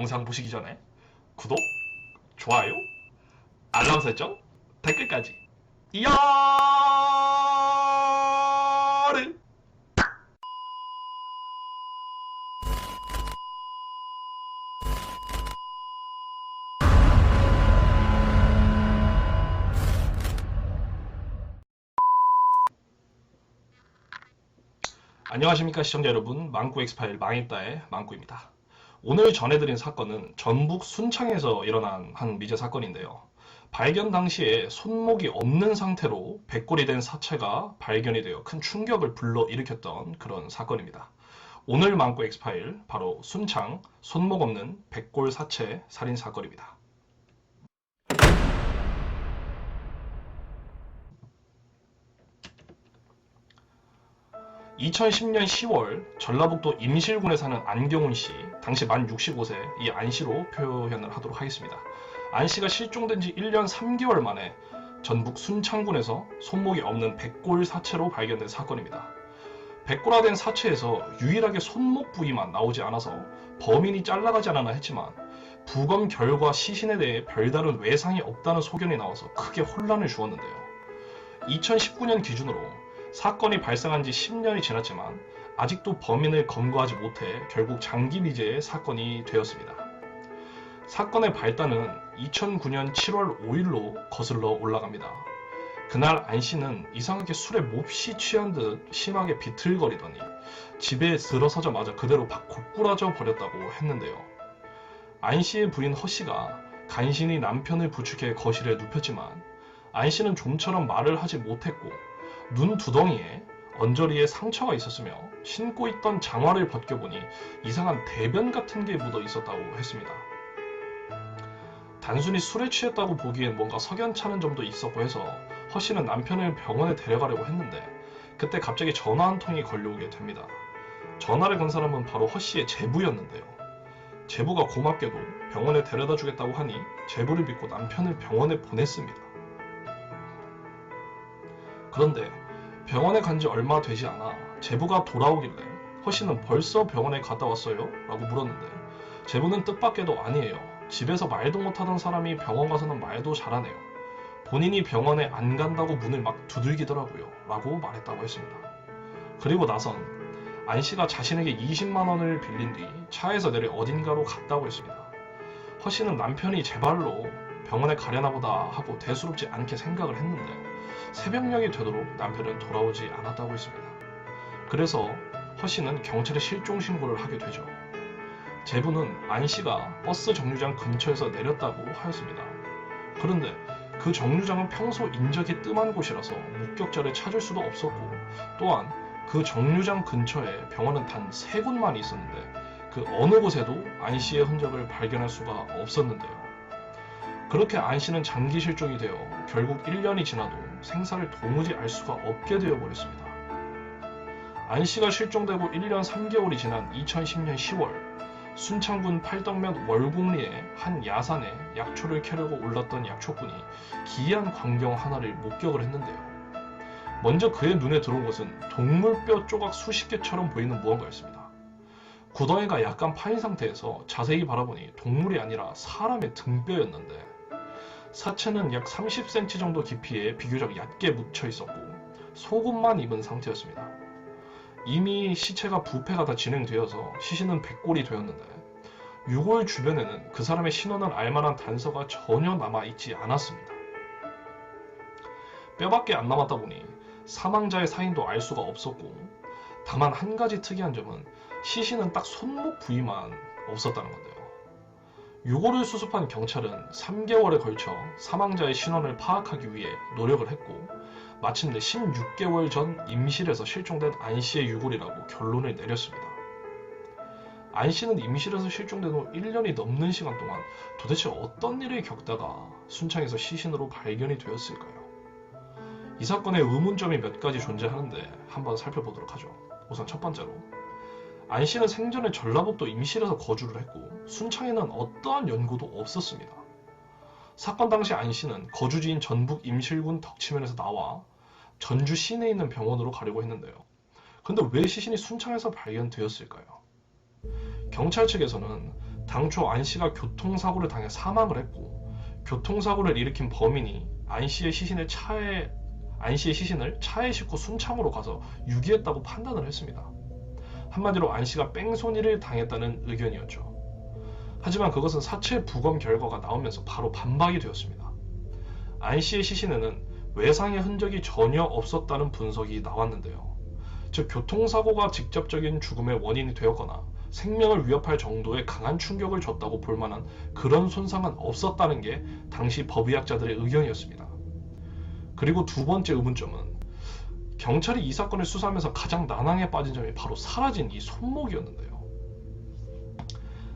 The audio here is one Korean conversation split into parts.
영상 보시기 전에 구독, 좋아요, 알람 설정, 댓글까지 이야르! 안녕하십니까 시청자 여러분, 망구 엑스파일 망했다의 망구입니다. 오늘 전해드린 사건은 전북 순창에서 일어난 한 미제 사건인데요. 발견 당시에 손목이 없는 상태로 백골이 된 사체가 발견이 되어 큰 충격을 불러일으켰던 그런 사건입니다. 오늘 망구 엑스파일 바로 순창 손목 없는 백골 사체 살인 사건입니다. 2010년 10월 전라북도 임실군에 사는 안경훈 씨, 당시 만 65세 이 안 씨로 표현을 하도록 하겠습니다. 안 씨가 실종된 지 1년 3개월 만에 전북 순창군에서 손목이 없는 백골 사체로 발견된 사건입니다. 백골화된 사체에서 유일하게 손목 부위만 나오지 않아서 범인이 잘라가지 않았나 했지만 부검 결과 시신에 대해 별다른 외상이 없다는 소견이 나와서 크게 혼란을 주었는데요. 2019년 기준으로 사건이 발생한 지 10년이 지났지만 아직도 범인을 검거하지 못해 결국 장기 미제의 사건이 되었습니다. 사건의 발단은 2009년 7월 5일로 거슬러 올라갑니다. 그날 안 씨는 이상하게 술에 몹시 취한 듯 심하게 비틀거리더니 집에 들어서자마자 그대로 고꾸라져 버렸다고 했는데요. 안 씨의 부인 허 씨가 간신히 남편을 부축해 거실에 눕혔지만 안 씨는 좀처럼 말을 하지 못했고 눈 두덩이에 언저리에 상처가 있었으며 신고 있던 장화를 벗겨보니 이상한 대변 같은 게 묻어 있었다고 했습니다. 단순히 술에 취했다고 보기엔 뭔가 석연찮은 점도 있었고 해서 허 씨는 남편을 병원에 데려가려고 했는데 그때 갑자기 전화 한 통이 걸려오게 됩니다. 전화를 건 사람은 바로 허 씨의 제부였는데요. 제부가 고맙게도 병원에 데려다 주겠다고 하니 제부를 믿고 남편을 병원에 보냈습니다. 그런데 병원에 간 지 얼마 되지 않아 제부가 돌아오길래 허 씨는 벌써 병원에 갔다 왔어요? 라고 물었는데 제부는 뜻밖에도 아니에요. 집에서 말도 못하던 사람이 병원 가서는 말도 잘하네요. 본인이 병원에 안 간다고 문을 막 두들기더라고요. 라고 말했다고 했습니다. 그리고 나선 안 씨가 자신에게 20만 원을 빌린 뒤 차에서 내려 어딘가로 갔다고 했습니다. 허 씨는 남편이 제 발로 병원에 가려나 보다 하고 대수롭지 않게 생각을 했는데 새벽녘이 되도록 남편은 돌아오지 않았다고 했습니다. 그래서 허 씨는 경찰에 실종 신고를 하게 되죠. 제부는 안 씨가 버스 정류장 근처에서 내렸다고 하였습니다. 그런데 그 정류장은 평소 인적이 뜸한 곳이라서 목격자를 찾을 수도 없었고 또한 그 정류장 근처에 병원은 단 3곳만 있었는데 그 어느 곳에도 안 씨의 흔적을 발견할 수가 없었는데요. 그렇게 안 씨는 장기 실종이 되어 결국 1년이 지나도 생사를 도무지 알 수가 없게 되어버렸습니다. 안 씨가 실종되고 1년 3개월이 지난 2010년 10월 순창군 팔덕면 월곡리의 한 야산에 약초를 캐려고 올랐던 약초꾼이 기이한 광경 하나를 목격을 했는데요. 먼저 그의 눈에 들어온 것은 동물뼈 조각 수십 개처럼 보이는 무언가였습니다. 구덩이가 약간 파인 상태에서 자세히 바라보니 동물이 아니라 사람의 등뼈였는데 사체는 약 30cm 정도 깊이에 비교적 얕게 묻혀 있었고 속옷만 입은 상태였습니다. 이미 시체가 부패가 다 진행되어서 시신은 백골이 되었는데 유골 주변에는 그 사람의 신원을 알만한 단서가 전혀 남아있지 않았습니다. 뼈밖에 안 남았다 보니 사망자의 사인도 알 수가 없었고 다만 한 가지 특이한 점은 시신은 딱 손목 부위만 없었다는 건데요. 유골을 수습한 경찰은 3개월에 걸쳐 사망자의 신원을 파악하기 위해 노력을 했고 마침내 16개월 전 임실에서 실종된 안 씨의 유골이라고 결론을 내렸습니다. 안 씨는 임실에서 실종된 후 1년이 넘는 시간 동안 도대체 어떤 일을 겪다가 순창에서 시신으로 발견이 되었을까요? 이 사건에 의문점이 몇 가지 존재하는데 한번 살펴보도록 하죠. 우선 첫 번째로 안 씨는 생전에 전라북도 임실에서 거주를 했고 순창에는 어떠한 연고도 없었습니다. 사건 당시 안 씨는 거주지인 전북 임실군 덕치면에서 나와 전주 시내에 있는 병원으로 가려고 했는데요. 근데 왜 시신이 순창에서 발견되었을까요? 경찰 측에서는 당초 안 씨가 교통사고를 당해 사망을 했고, 교통사고를 일으킨 범인이 안 씨의 시신을 차에 싣고 순창으로 가서 유기했다고 판단을 했습니다. 한마디로 안 씨가 뺑소니를 당했다는 의견이었죠. 하지만 그것은 사체 부검 결과가 나오면서 바로 반박이 되었습니다. 안 씨의 시신에는 외상의 흔적이 전혀 없었다는 분석이 나왔는데요. 즉, 교통사고가 직접적인 죽음의 원인이 되었거나 생명을 위협할 정도의 강한 충격을 줬다고 볼 만한 그런 손상은 없었다는 게 당시 법의학자들의 의견이었습니다. 그리고 두 번째 의문점은 경찰이 이 사건을 수사하면서 가장 난항에 빠진 점이 바로 사라진 이 손목이었는데요.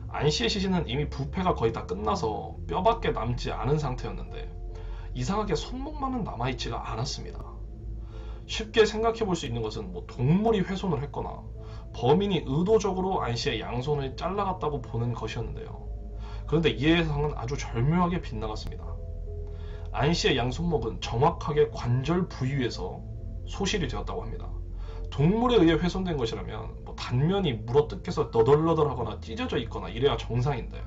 안 씨의 시신은 이미 부패가 거의 다 끝나서 뼈밖에 남지 않은 상태였는데 이상하게 손목만은 남아있지가 않았습니다. 쉽게 생각해 볼 수 있는 것은 동물이 훼손을 했거나 범인이 의도적으로 안 씨의 양손을 잘라갔다고 보는 것이었는데요. 그런데 이 예상은 아주 절묘하게 빗나갔습니다. 안 씨의 양손목은 정확하게 관절 부위에서 소실이 되었다고 합니다. 동물에 의해 훼손된 것이라면 단면이 물어뜯겨서 너덜너덜하거나 찢어져 있거나 이래야 정상인데,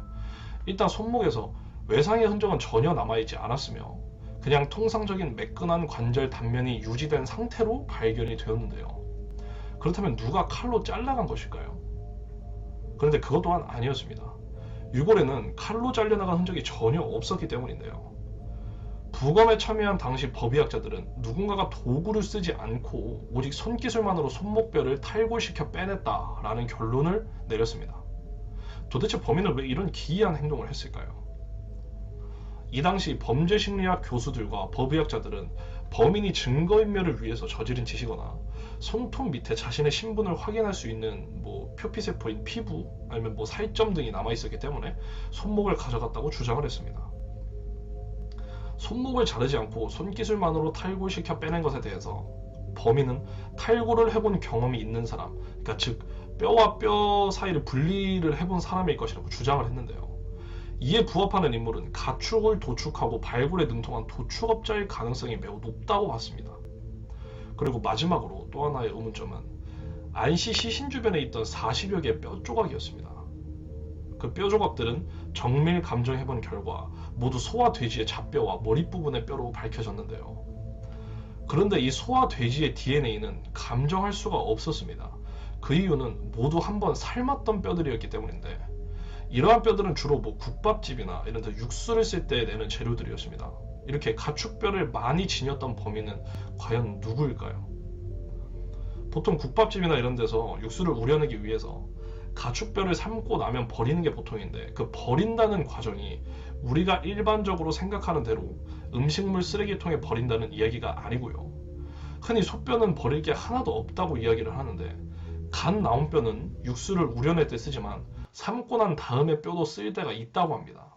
일단 손목에서 외상의 흔적은 전혀 남아있지 않았으며 그냥 통상적인 매끈한 관절 단면이 유지된 상태로 발견이 되었는데요. 그렇다면 누가 칼로 잘라간 것일까요? 그런데 그것 또한 아니었습니다. 유골에는 칼로 잘려나간 흔적이 전혀 없었기 때문인데요. 부검에 참여한 당시 법의학자들은 누군가가 도구를 쓰지 않고 오직 손기술만으로 손목뼈를 탈골시켜 빼냈다라는 결론을 내렸습니다. 도대체 범인은 왜 이런 기이한 행동을 했을까요? 이 당시 범죄심리학 교수들과 법의학자들은 범인이 증거인멸을 위해서 저지른 짓이거나 손톱 밑에 자신의 신분을 확인할 수 있는 표피세포인 피부 아니면 살점 등이 남아있었기 때문에 손목을 가져갔다고 주장을 했습니다. 손목을 자르지 않고 손기술만으로 탈골시켜 빼낸 것에 대해서 범인은 탈골을 해본 경험이 있는 사람, 그러니까 즉 뼈와 뼈 사이를 분리를 해본 사람일 것이라고 주장을 했는데요. 이에 부합하는 인물은 가축을 도축하고 발굴에 능통한 도축업자일 가능성이 매우 높다고 봤습니다. 그리고 마지막으로 또 하나의 의문점은 안 씨 시신 주변에 있던 40여 개의 뼈 조각이었습니다. 그 뼈 조각들은 정밀 감정해본 결과 모두 소와 돼지의 잡뼈와 머리 부분의 뼈로 밝혀졌는데요. 그런데 이 소와 돼지의 DNA는 감정할 수가 없었습니다. 그 이유는 모두 한번 삶았던 뼈들이었기 때문인데, 이러한 뼈들은 주로 국밥집이나 이런 데 육수를 쓸 때 내는 재료들이었습니다. 이렇게 가축뼈를 많이 지녔던 범인은 과연 누구일까요? 보통 국밥집이나 이런 데서 육수를 우려내기 위해서 가축뼈를 삶고 나면 버리는 게 보통인데, 그 버린다는 과정이 우리가 일반적으로 생각하는 대로 음식물 쓰레기통에 버린다는 이야기가 아니고요. 흔히 소뼈는 버릴 게 하나도 없다고 이야기를 하는데, 간 나온 뼈는 육수를 우려낼 때 쓰지만 삶고 난 다음에 뼈도 쓸 때가 있다고 합니다.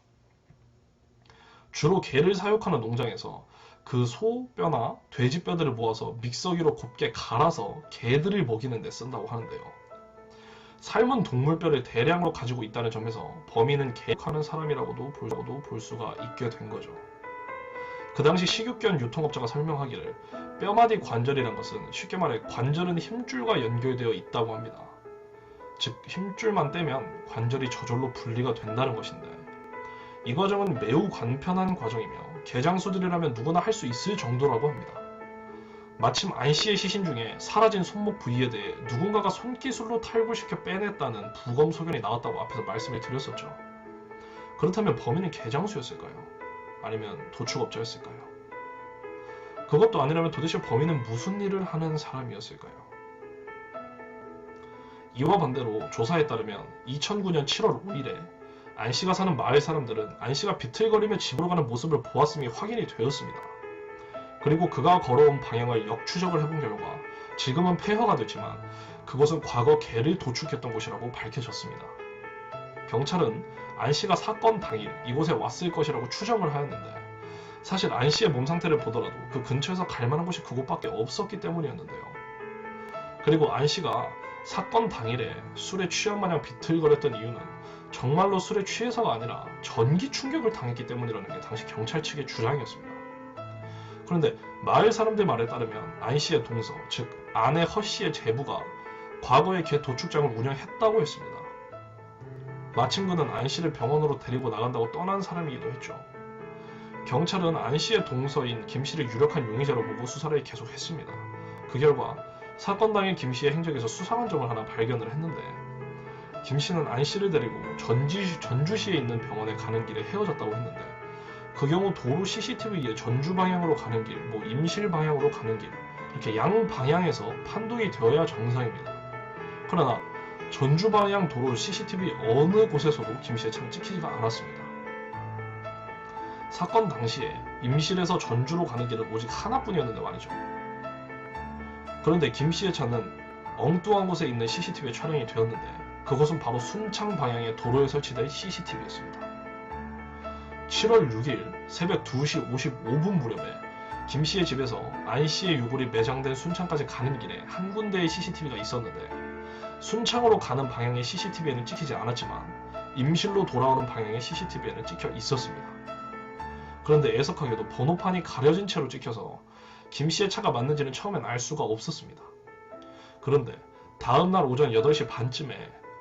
주로 개를 사육하는 농장에서 그 소뼈나 돼지뼈들을 모아서 믹서기로 곱게 갈아서 개들을 먹이는 데 쓴다고 하는데요. 삶은 동물뼈를 대량으로 가지고 있다는 점에서 범인은 개육하는 사람이라고도 볼 수가 있게 된 거죠. 그 당시 식육견 유통업자가 설명하기를 뼈마디 관절이란 것은 쉽게 말해 관절은 힘줄과 연결되어 있다고 합니다. 즉 힘줄만 떼면 관절이 저절로 분리가 된다는 것인데, 이 과정은 매우 간편한 과정이며 개장수들이라면 누구나 할 수 있을 정도라고 합니다. 마침 안 씨의 시신 중에 사라진 손목 부위에 대해 누군가가 손기술로 탈골시켜 빼냈다는 부검 소견이 나왔다고 앞에서 말씀을 드렸었죠. 그렇다면 범인은 개장수였을까요? 아니면 도축업자였을까요? 그것도 아니라면 도대체 범인은 무슨 일을 하는 사람이었을까요? 이와 반대로 조사에 따르면 2009년 7월 5일에 안 씨가 사는 마을 사람들은 안 씨가 비틀거리며 집으로 가는 모습을 보았음이 확인이 되었습니다. 그리고 그가 걸어온 방향을 역추적을 해본 결과 지금은 폐허가 됐지만 그곳은 과거 개를 도축했던 곳이라고 밝혀졌습니다. 경찰은 안 씨가 사건 당일 이곳에 왔을 것이라고 추정을 하였는데, 사실 안 씨의 몸 상태를 보더라도 그 근처에서 갈 만한 곳이 그곳밖에 없었기 때문이었는데요. 그리고 안 씨가 사건 당일에 술에 취한 마냥 비틀거렸던 이유는 정말로 술에 취해서가 아니라 전기 충격을 당했기 때문이라는 게 당시 경찰 측의 주장이었습니다. 그런데 마을 사람들 말에 따르면 안 씨의 동서, 즉 아내 허 씨의 제부가 과거에 개 도축장을 운영했다고 했습니다. 마침 그는 안 씨를 병원으로 데리고 나간다고 떠난 사람이기도 했죠. 경찰은 안 씨의 동서인 김 씨를 유력한 용의자로 보고 수사를 계속했습니다. 그 결과 사건 당일 김 씨의 행적에서 수상한 점을 하나 발견을 했는데, 김 씨는 안 씨를 데리고 전주시에 있는 병원에 가는 길에 헤어졌다고 했는데, 그 경우 도로 CCTV에 전주 방향으로 가는 길, 임실 방향으로 가는 길, 이렇게 양 방향에서 판독이 되어야 정상입니다. 그러나 전주 방향 도로 CCTV 어느 곳에서도 김 씨의 차가 찍히지가 않았습니다. 사건 당시에 임실에서 전주로 가는 길은 오직 하나뿐이었는데 말이죠. 그런데 김 씨의 차는 엉뚱한 곳에 있는 CCTV에 촬영이 되었는데, 그것은 바로 순창 방향의 도로에 설치된 CCTV였습니다. 7월 6일 새벽 2시 55분 무렵에 김 씨의 집에서 안 씨의 유골이 매장된 순창까지 가는 길에 한 군데의 CCTV가 있었는데, 순창으로 가는 방향의 CCTV에는 찍히지 않았지만 임실로 돌아오는 방향의 CCTV에는 찍혀 있었습니다. 그런데 애석하게도 번호판이 가려진 채로 찍혀서 김 씨의 차가 맞는지는 처음엔 알 수가 없었습니다. 그런데 다음날 오전 8시 반쯤에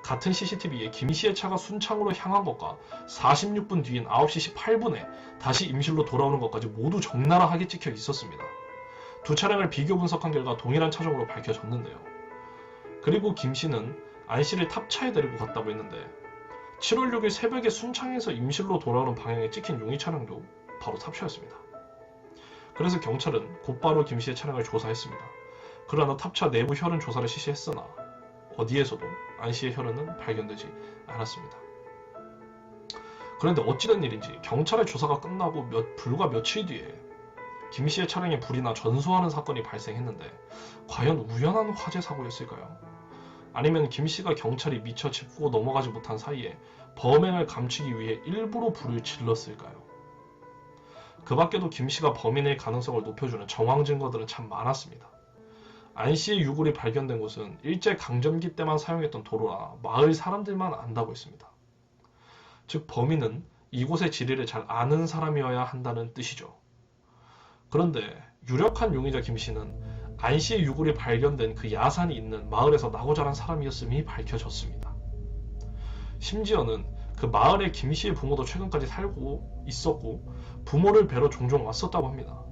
같은 CCTV에 김 씨의 차가 순창으로 향한 것과 46분 뒤인 9시 18분에 다시 임실로 돌아오는 것까지 모두 적나라하게 찍혀 있었습니다. 두 차량을 비교 분석한 결과 동일한 차종으로 밝혀졌는데요. 그리고 김 씨는 안 씨를 탑차에 데리고 갔다고 했는데, 7월 6일 새벽에 순창에서 임실로 돌아오는 방향에 찍힌 용의 차량도 바로 탑차였습니다. 그래서 경찰은 곧바로 김 씨의 차량을 조사했습니다. 그러나 탑차 내부 혈흔 조사를 실시했으나 어디에서도 안 씨의 혈흔은 발견되지 않았습니다. 그런데 어찌된 일인지 경찰의 조사가 끝나고 불과 며칠 뒤에 김 씨의 차량에 불이 나 전소하는 사건이 발생했는데, 과연 우연한 화재 사고였을까요? 아니면 김 씨가 경찰이 미처 짚고 넘어가지 못한 사이에 범행을 감추기 위해 일부러 불을 질렀을까요? 그 밖에도 김 씨가 범인의 가능성을 높여주는 정황 증거들은 참 많았습니다. 안 씨의 유골이 발견된 곳은 일제강점기 때만 사용했던 도로라 마을 사람들만 안다고 했습니다. 즉 범인은 이곳의 지리를 잘 아는 사람이어야 한다는 뜻이죠. 그런데 유력한 용의자 김 씨는 안 씨의 유골이 발견된 그 야산이 있는 마을에서 나고 자란 사람이었음이 밝혀졌습니다. 심지어는 그 마을에 김 씨의 부모도 최근까지 살고 있었고 부모를 뵈러 종종 왔었다고 합니다.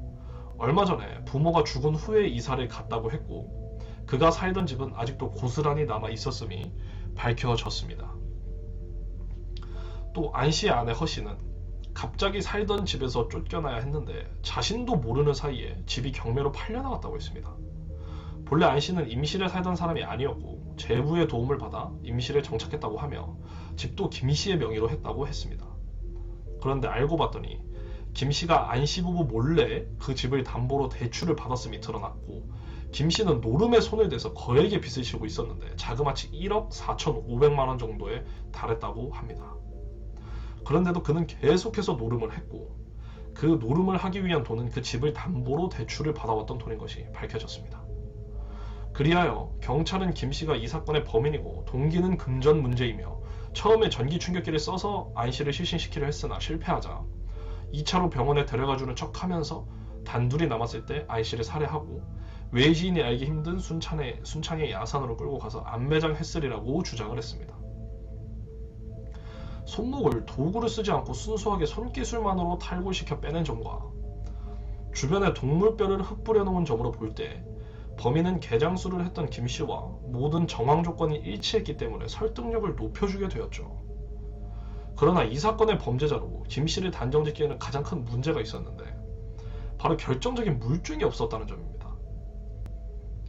얼마 전에 부모가 죽은 후에 이사를 갔다고 했고, 그가 살던 집은 아직도 고스란히 남아 있었음이 밝혀졌습니다. 또 안 씨의 아내 허 씨는 갑자기 살던 집에서 쫓겨나야 했는데 자신도 모르는 사이에 집이 경매로 팔려나갔다고 했습니다. 본래 안 씨는 임실에 살던 사람이 아니었고 제부의 도움을 받아 임실에 정착했다고 하며 집도 김 씨의 명의로 했다고 했습니다. 그런데 알고 봤더니 김 씨가 안 씨 부부 몰래 그 집을 담보로 대출을 받았음이 드러났고, 김 씨는 노름에 손을 대서 거액의 빚을 지고 있었는데 자그마치 1억 4,500만 원 정도에 달했다고 합니다. 그런데도 그는 계속해서 노름을 했고, 그 노름을 하기 위한 돈은 그 집을 담보로 대출을 받아왔던 돈인 것이 밝혀졌습니다. 그리하여 경찰은 김 씨가 이 사건의 범인이고 동기는 금전 문제이며 처음에 전기 충격기를 써서 안 씨를 실신시키려 했으나 실패하자 2차로 병원에 데려가주는 척하면서 단둘이 남았을 때 안 씨를 살해하고 외지인이 알기 힘든 순창의 야산으로 끌고 가서 안매장했으리라고 주장을 했습니다. 손목을 도구를 쓰지 않고 순수하게 손기술만으로 탈골시켜 빼낸 점과 주변에 동물뼈를 흩뿌려 놓은 점으로 볼 때 범인은 개장수를 했던 김 씨와 모든 정황 조건이 일치했기 때문에 설득력을 높여주게 되었죠. 그러나 이 사건의 범죄자로 김 씨를 단정짓기에는 가장 큰 문제가 있었는데, 바로 결정적인 물증이 없었다는 점입니다.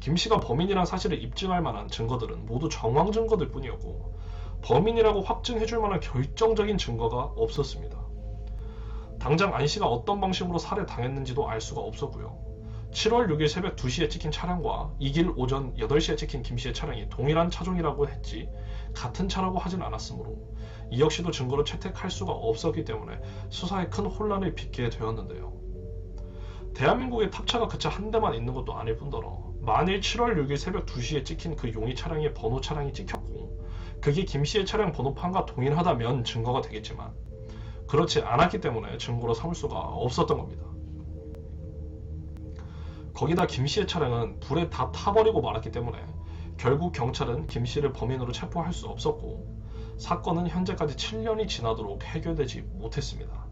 김 씨가 범인이란 사실을 입증할 만한 증거들은 모두 정황 증거들 뿐이었고, 범인이라고 확증해줄 만한 결정적인 증거가 없었습니다. 당장 안 씨가 어떤 방식으로 살해당했는지도 알 수가 없었고요. 7월 6일 새벽 2시에 찍힌 차량과 이 길 오전 8시에 찍힌 김 씨의 차량이 동일한 차종이라고 했지 같은 차라고 하진 않았으므로 이 역시도 증거를 채택할 수가 없었기 때문에 수사에 큰 혼란을 빚게 되었는데요. 대한민국에 탑차가 그 차 한 대만 있는 것도 아닐 뿐더러 만일 7월 6일 새벽 2시에 찍힌 그 용의 차량의 번호 차량이 찍혔고 그게 김 씨의 차량 번호판과 동일하다면 증거가 되겠지만 그렇지 않았기 때문에 증거로 삼을 수가 없었던 겁니다. 거기다 김 씨의 차량은 불에 다 타버리고 말았기 때문에 결국 경찰은 김 씨를 범인으로 체포할 수 없었고 사건은 현재까지 7년이 지나도록 해결되지 못했습니다.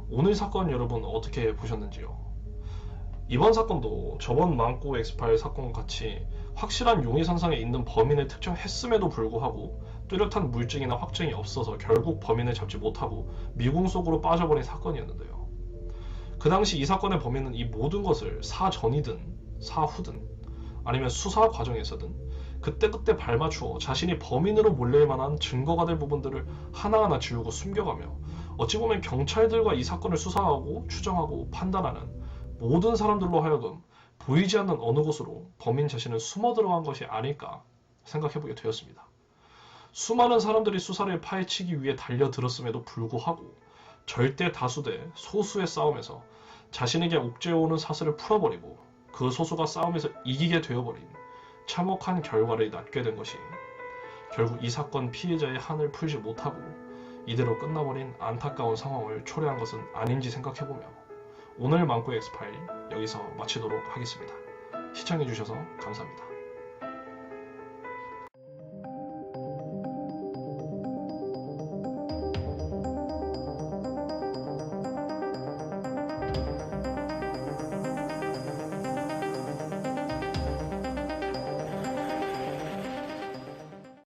오늘 사건 여러분 어떻게 보셨는지요? 이번 사건도 저번 망고 엑스파일 사건과 같이 확실한 용의선상에 있는 범인을 특정했음에도 불구하고 뚜렷한 물증이나 확정이 없어서 결국 범인을 잡지 못하고 미궁 속으로 빠져버린 사건이었는데요. 그 당시 이 사건의 범인은 이 모든 것을 사전이든 사후든 아니면 수사 과정에서든 그때그때 발맞추어 자신이 범인으로 몰릴 만한 증거가 될 부분들을 하나하나 지우고 숨겨가며 어찌 보면 경찰들과 이 사건을 수사하고 추정하고 판단하는 모든 사람들로 하여금 보이지 않는 어느 곳으로 범인 자신은 숨어 들어간 것이 아닐까 생각해보게 되었습니다. 수많은 사람들이 수사를 파헤치기 위해 달려들었음에도 불구하고 절대 다수 대 소수의 싸움에서 자신에게 옥죄어오는 사슬을 풀어버리고 그 소수가 싸움에서 이기게 되어버린 참혹한 결과를 낳게 된 것이 결국 이 사건 피해자의 한을 풀지 못하고 이대로 끝나버린 안타까운 상황을 초래한 것은 아닌지 생각해보며 오늘 망고 엑스파일 여기서 마치도록 하겠습니다. 시청해주셔서 감사합니다.